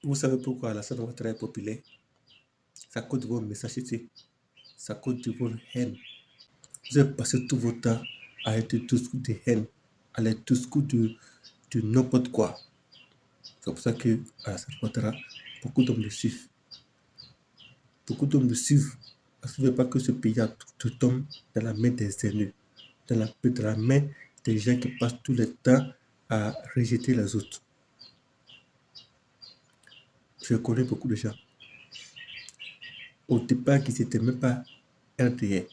Vous savez pourquoi Alassane Ouattara est populaire? C'est à cause de vos messageries, c'est à cause de votre haine. Vous avez passé tout votre temps à être discours de haine, à être discours de n'importe quoi. C'est pour ça que Alassane Ouattara, beaucoup d'hommes le suivent. Beaucoup d'hommes le suivent. Parce qu'ils ne veulent pas que ce pays tombe dans la main des ennemis, dans la main des gens qui passent tout le temps à rejeter les autres. Je connais beaucoup de gens. Au départ, qui n'étaient même pas RDR.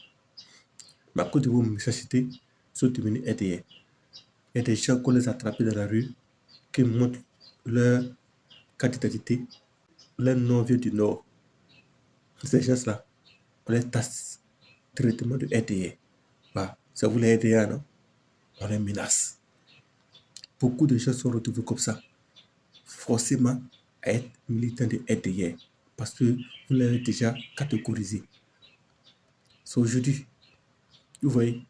Mais à cause de vos messageries, ils sont devenus RDR. Il y a des gens qu'on les attrape dans la rue, qui montrent leur carte d'identité, leur nom vient du Nord. Ces gens-là, on les tasse directement de RDR. Bah, ça vous les RDR, non? On les menace. Beaucoup de gens sont retrouvés comme ça, forcément à être militants de RDR, parce que vous l'avez déjà catégorisé. C'est aujourd'hui, vous voyez,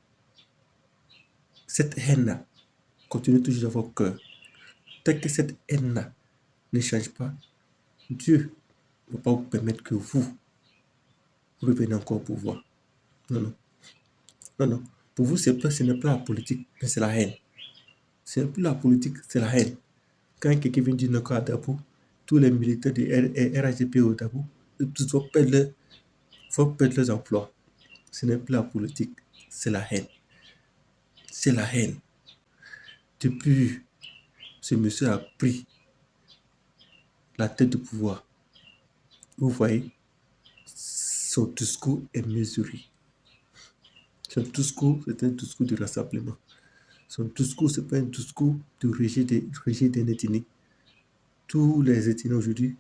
cette haine-là continue toujours dans vos cœurs. Tant que cette haine-là ne change pas, Dieu ne va pas vous permettre que vous revenez encore au pouvoir. Non, non. Non, non. Pour vous, ce n'est pas la politique, mais c'est la haine. Ce n'est plus la politique, c'est la haine. Quand quelqu'un vient dire encore à Dabou, tous les militaires de RHDP au Dabou, ils vont perdre leurs emplois. Ce n'est plus la politique, c'est la haine. C'est la haine. Depuis, ce monsieur a pris la tête du pouvoir. Vous voyez, son discours est mesuré. Son discours, c'est un discours de rassemblement. Son discours, ce n'est pas un discours de rejet d'un ethnie. Tous les ethnies aujourd'hui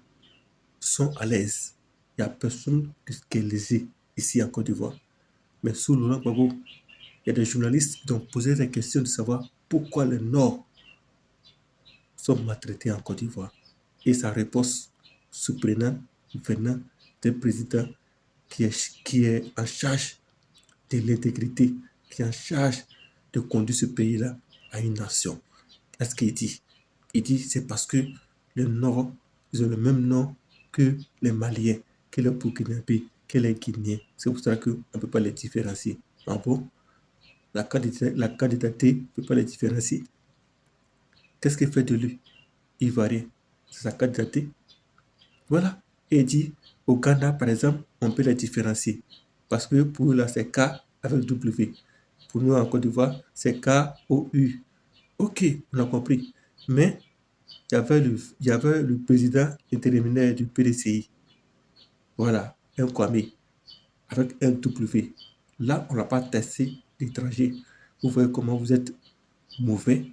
sont à l'aise. Il n'y a personne qui est lésé ici en Côte d'Ivoire. Mais sous Laurent Gbagbo, il y a des journalistes qui ont posé des questions de savoir pourquoi les Nord sont maltraités en Côte d'Ivoire. Et sa réponse surprenante venant d'un président qui est en charge de l'intégrité, qui est en charge de conduire ce pays-là à une nation. Qu'est-ce qu'il dit? Il dit c'est parce que les Nord, ils ont le même nom que les Maliens, que les Burkinabés, que les Guinéens. C'est pour ça qu'on ne peut pas les différencier. En bon, la candidature ne peut pas les différencier. Qu'est-ce qu'il fait de lui? Ivoirien. C'est sa candidature. Voilà. Et il dit, au Ghana, par exemple, on peut les différencier. Parce que pour eux, là, c'est K avec W. Pour nous, en Côte d'Ivoire, c'est K-O-U. Ok, on a compris. Mais il y avait le président intérimaire du PDCI. Voilà, un Kwame, avec un W. Là, on n'a pas testé l'étranger. Vous voyez comment vous êtes mauvais.